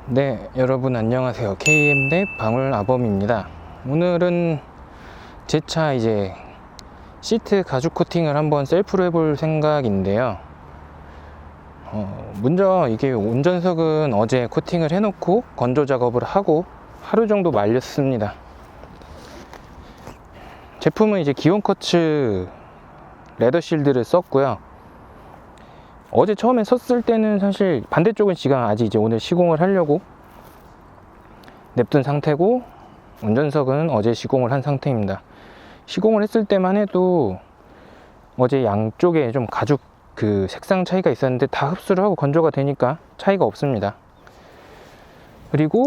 네, 여러분 안녕하세요. KM대 방울아범입니다. 오늘은 제 차 이제 시트 가죽 코팅을 한번 셀프로 해볼 생각인데요. 먼저 이게 운전석은 어제 코팅을 해놓고 건조 작업을 하고 하루 정도 말렸습니다. 제품은 이제 기온커츠 레더 실드를 썼고요. 어제 처음에 썼을 때는 사실 반대쪽은 지가 아직 이제 오늘 시공을 하려고 냅둔 상태고, 운전석은 어제 시공을 한 상태입니다. 시공을 했을 때만 해도 어제 양쪽에 좀 가죽 그 색상 차이가 있었는데 다 흡수를 하고 건조가 되니까 차이가 없습니다. 그리고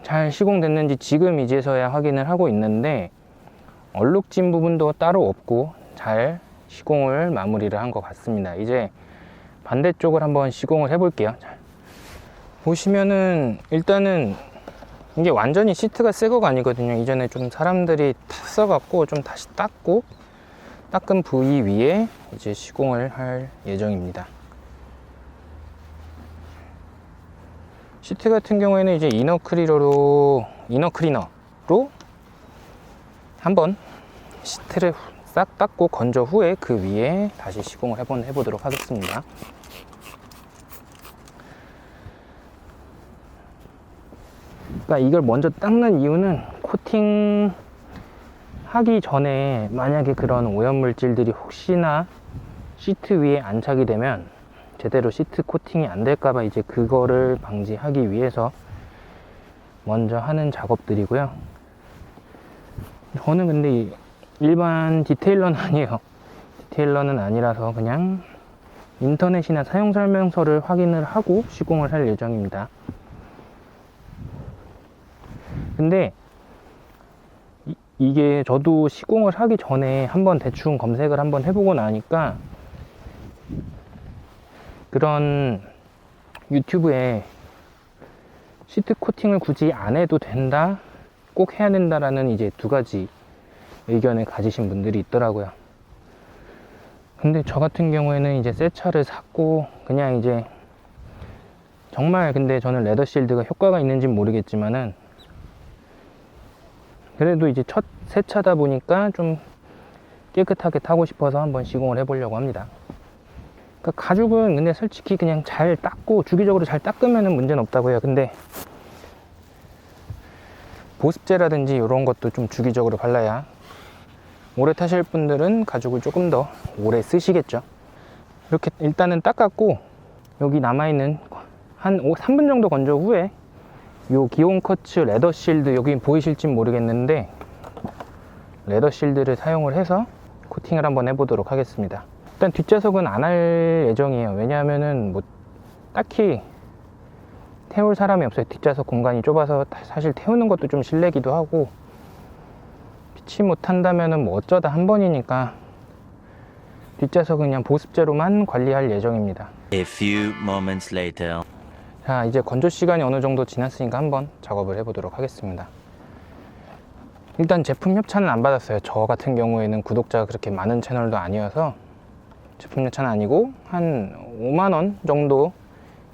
잘 시공됐는지 지금 이제서야 확인을 하고 있는데 얼룩진 부분도 따로 없고 잘 시공을 마무리를 한 것 같습니다. 이제 반대쪽을 한번 시공을 해 볼게요. 보시면은 일단은 이게 완전히 시트가 새 거가 아니거든요. 이전에 좀 사람들이 탔어 갖고 좀 다시 닦고 닦은 부위 위에 이제 시공을 할 예정입니다. 시트 같은 경우에는 이제 이너 클리너로 한번 시트를 싹 닦고 건조 후에 그 위에 다시 시공을 한번 해보도록 하겠습니다. 그러니까 이걸 먼저 닦는 이유는 코팅 하기 전에 만약에 그런 오염물질들이 혹시나 시트 위에 안착이 되면 제대로 시트 코팅이 안 될까봐 이제 그거를 방지하기 위해서 먼저 하는 작업들이고요. 저는 근데 일반 디테일러는 아니에요. 디테일러는 아니라서 그냥 인터넷이나 사용설명서를 확인을 하고 시공을 할 예정입니다. 근데 이게 저도 시공을 하기 전에 한번 대충 검색을 한번 해보고 나니까 그런 유튜브에 시트 코팅을 굳이 안 해도 된다, 꼭 해야 된다라는 이제 두 가지 의견을 가지신 분들이 있더라고요. 근데 저 같은 경우에는 이제 새 차를 샀고 그냥 이제 정말, 근데 저는 레더 실드가 효과가 있는지는 모르겠지만은 그래도 이제 첫 새 차다 보니까 좀 깨끗하게 타고 싶어서 한번 시공을 해보려고 합니다. 그러니까 가죽은 근데 솔직히 그냥 잘 닦고 주기적으로 잘 닦으면 문제는 없다고 해요. 근데 보습제라든지 이런 것도 좀 주기적으로 발라야 오래 타실 분들은 가죽을 조금 더 오래 쓰시겠죠. 이렇게 일단은 닦았고, 여기 남아있는 한 3분 정도 건조 후에 요 기온커츠 레더 실드, 여기 보이실지 모르겠는데 레더 실드를 사용을 해서 코팅을 한번 해보도록 하겠습니다. 일단 뒷좌석은 안 할 예정이에요. 왜냐하면은 뭐 딱히 태울 사람이 없어요. 뒷좌석 공간이 좁아서 사실 태우는 것도 좀 실례기도 하고, 피치 못한다면은 뭐 어쩌다 한 번이니까 뒷좌석은 그냥 보습제로만 관리할 예정입니다. A few moments later. 자, 이제 건조 시간이 어느 정도 지났으니까 한번 작업을 해보도록 하겠습니다. 일단 제품 협찬은 안 받았어요. 저 같은 경우에는 구독자가 그렇게 많은 채널도 아니어서 제품 협찬은 아니고 한 5만원 정도,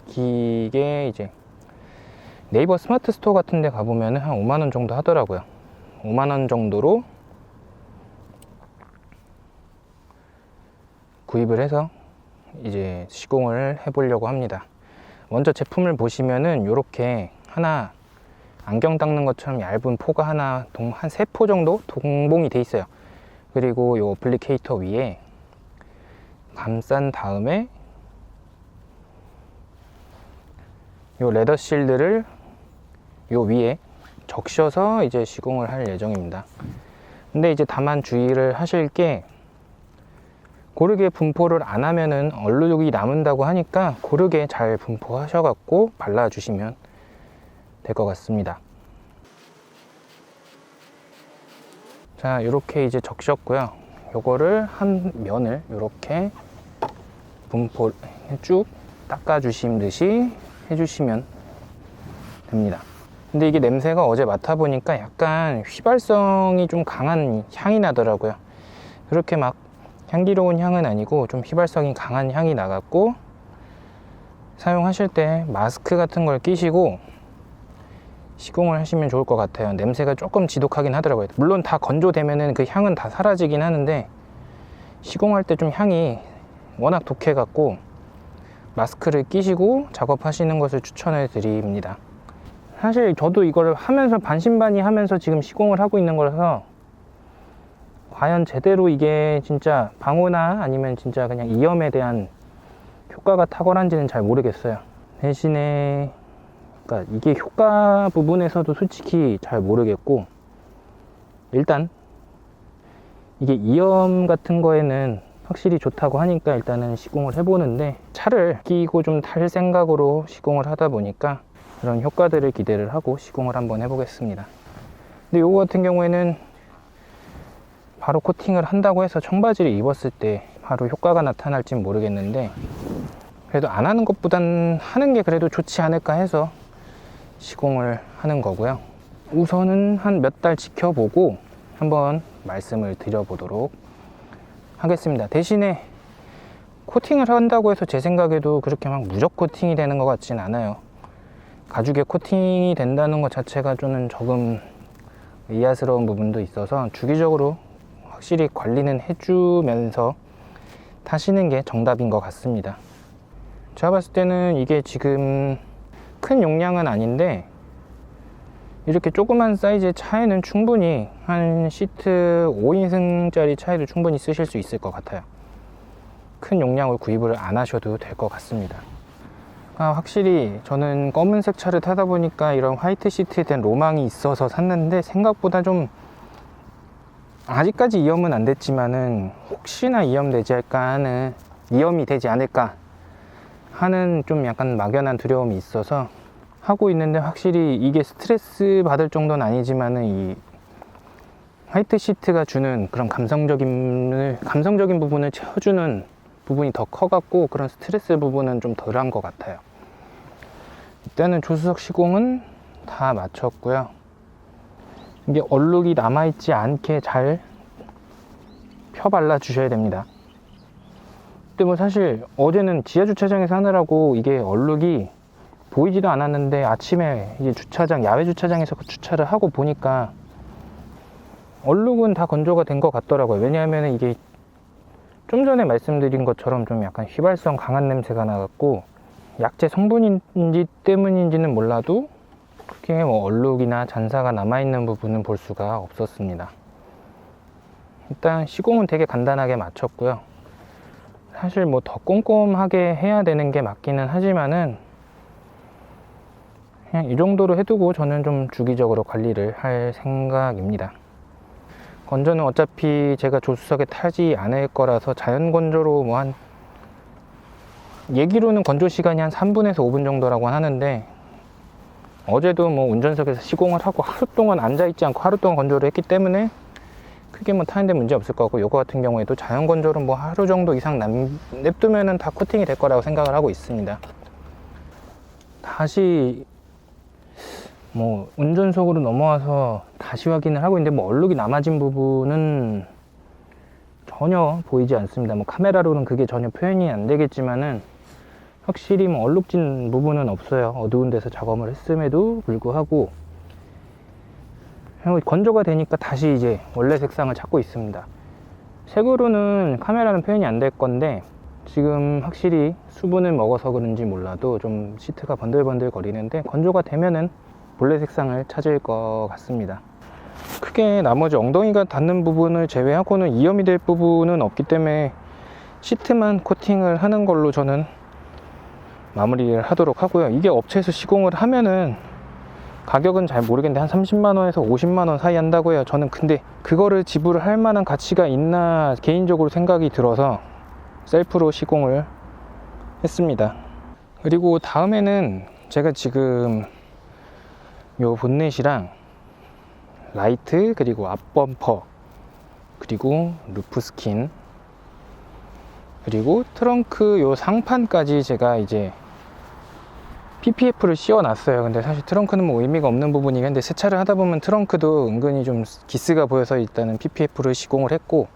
기계 이제 네이버 스마트 스토어 같은 데 가보면 한 5만원 정도 하더라고요. 5만원 정도로 구입을 해서 이제 시공을 해보려고 합니다. 먼저 제품을 보시면은 이렇게 하나 안경 닦는 것처럼 얇은 포가 하나 한 3포 정도 동봉이 돼 있어요. 그리고 이 어플리케이터 위에 감싼 다음에 이 레더 실드를 요 위에 적셔서 이제 시공을 할 예정입니다. 근데 이제 다만 주의를 하실 게, 고르게 분포를 안 하면은 얼룩이 남는다고 하니까 고르게 잘 분포하셔 갖고 발라주시면 될 것 같습니다. 자, 이렇게 이제 적셨고요. 요거를 한 면을 이렇게 분포 쭉 닦아주시듯이 해주시면 됩니다. 근데 이게 냄새가 어제 맡아보니까 약간 휘발성이 좀 강한 향이 나더라고요. 그렇게 막 향기로운 향은 아니고 좀 휘발성이 강한 향이 나갖고, 사용하실 때 마스크 같은 걸 끼시고 시공을 하시면 좋을 것 같아요. 냄새가 조금 지독하긴 하더라고요. 물론 다 건조되면은 그 향은 다 사라지긴 하는데 시공할 때 좀 향이 워낙 독해 갖고 마스크를 끼시고 작업하시는 것을 추천해 드립니다. 사실 저도 이걸 하면서 반신반의하면서 지금 시공을 하고 있는 거라서 과연 제대로 이게 진짜 방호나 아니면 진짜 그냥 이염에 대한 효과가 탁월한지는 잘 모르겠어요. 대신에 그러니까 이게 효과 부분에서도 솔직히 잘 모르겠고, 일단 이게 이염 같은 거에는 확실히 좋다고 하니까 일단은 시공을 해보는데, 차를 끼고 좀 탈 생각으로 시공을 하다 보니까 그런 효과들을 기대를 하고 시공을 한번 해보겠습니다. 근데 요거 같은 경우에는 바로 코팅을 한다고 해서 청바지를 입었을 때 바로 효과가 나타날진 모르겠는데, 그래도 안 하는 것보단 하는 게 그래도 좋지 않을까 해서 시공을 하는 거고요. 우선은 한 몇 달 지켜보고 한번 말씀을 드려보도록 하겠습니다. 대신에 코팅을 한다고 해서 제 생각에도 그렇게 막 무적 코팅이 되는 것 같진 않아요. 가죽에 코팅이 된다는 것 자체가 저는 조금 의아스러운 부분도 있어서 주기적으로 확실히 관리는 해주면서 타시는 게 정답인 것 같습니다. 제가 봤을 때는 이게 지금 큰 용량은 아닌데 이렇게 조그만 사이즈의 차에는 충분히 한 시트 5인승짜리 차에도 충분히 쓰실 수 있을 것 같아요. 큰 용량을 구입을 안 하셔도 될 것 같습니다. 확실히 저는 검은색 차를 타다 보니까 이런 화이트 시트에 대한 로망이 있어서 샀는데, 생각보다 좀 아직까지 이염은 안 됐지만은 혹시나 이염되지 않을까 하는 좀 약간 막연한 두려움이 있어서 하고 있는데, 확실히 이게 스트레스 받을 정도는 아니지만은 이 화이트 시트가 주는 그런 감성적인 부분을 채워주는 부분이 더 커갖고 그런 스트레스 부분은 좀 덜한 것 같아요. 일단은 조수석 시공은 다 마쳤고요. 이게 얼룩이 남아있지 않게 잘 펴 발라 주셔야 됩니다. 근데 뭐 사실 어제는 지하 주차장에서 하느라고 이게 얼룩이 보이지도 않았는데, 아침에 이제 야외 주차장에서 주차를 하고 보니까 얼룩은 다 건조가 된 것 같더라고요. 왜냐하면 이게 좀 전에 말씀드린 것처럼 좀 약간 휘발성 강한 냄새가 나갖고 약재 성분인지 때문인지는 몰라도 그렇게 뭐 얼룩이나 잔사가 남아있는 부분은 볼 수가 없었습니다. 일단 시공은 되게 간단하게 마쳤고요. 사실 뭐 더 꼼꼼하게 해야 되는 게 맞기는 하지만은 그냥 이 정도로 해두고 저는 좀 주기적으로 관리를 할 생각입니다. 건조는 어차피 제가 조수석에 타지 않을 거라서 자연 건조로 뭐 한, 얘기로는 건조 시간이 한 3분에서 5분 정도라고 하는데, 어제도 뭐 운전석에서 시공을 하고 하루 동안 앉아있지 않고 하루 동안 건조를 했기 때문에 크게 뭐 타는데 문제 없을 것 같고, 요거 같은 경우에도 자연 건조를 뭐 하루 정도 이상 냅두면은 다 코팅이 될 거라고 생각을 하고 있습니다. 다시 뭐 운전석으로 넘어와서 다시 확인을 하고 있는데, 뭐 얼룩이 남아진 부분은 전혀 보이지 않습니다. 뭐 카메라로는 그게 전혀 표현이 안 되겠지만은 확실히 뭐 얼룩진 부분은 없어요. 어두운 데서 작업을 했음에도 불구하고 건조가 되니까 다시 이제 원래 색상을 찾고 있습니다. 색으로는 카메라는 표현이 안 될 건데, 지금 확실히 수분을 먹어서 그런지 몰라도 좀 시트가 번들번들 거리는데, 건조가 되면은 본래 색상을 찾을 것 같습니다. 크게 나머지 엉덩이가 닿는 부분을 제외하고는 이염이 될 부분은 없기 때문에 시트만 코팅을 하는 걸로 저는 마무리를 하도록 하고요. 이게 업체에서 시공을 하면은 가격은 잘 모르겠는데 한 30만원에서 50만원 사이 한다고 해요. 저는 근데 그거를 지불을 할 만한 가치가 있나 개인적으로 생각이 들어서 셀프로 시공을 했습니다. 그리고 다음에는 제가 지금 요 본넷이랑 라이트, 그리고 앞범퍼, 그리고 루프 스킨, 그리고 트렁크 요 상판까지 제가 이제 PPF를 씌워 놨어요. 근데 사실 트렁크는 뭐 의미가 없는 부분이긴 한데, 세차를 하다 보면 트렁크도 은근히 좀 기스가 보여서 일단은 PPF를 시공을 했고,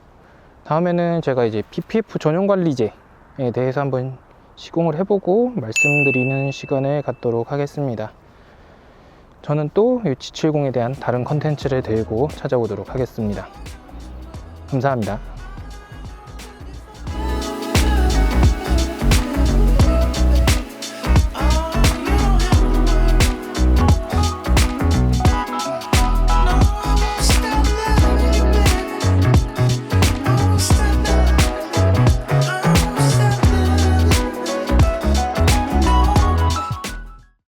다음에는 제가 이제 PPF 전용 관리제에 대해서 한번 시공을 해보고 말씀드리는 시간을 갖도록 하겠습니다. 저는 또 이 G70에 대한 다른 컨텐츠를 들고 찾아오도록 하겠습니다. 감사합니다.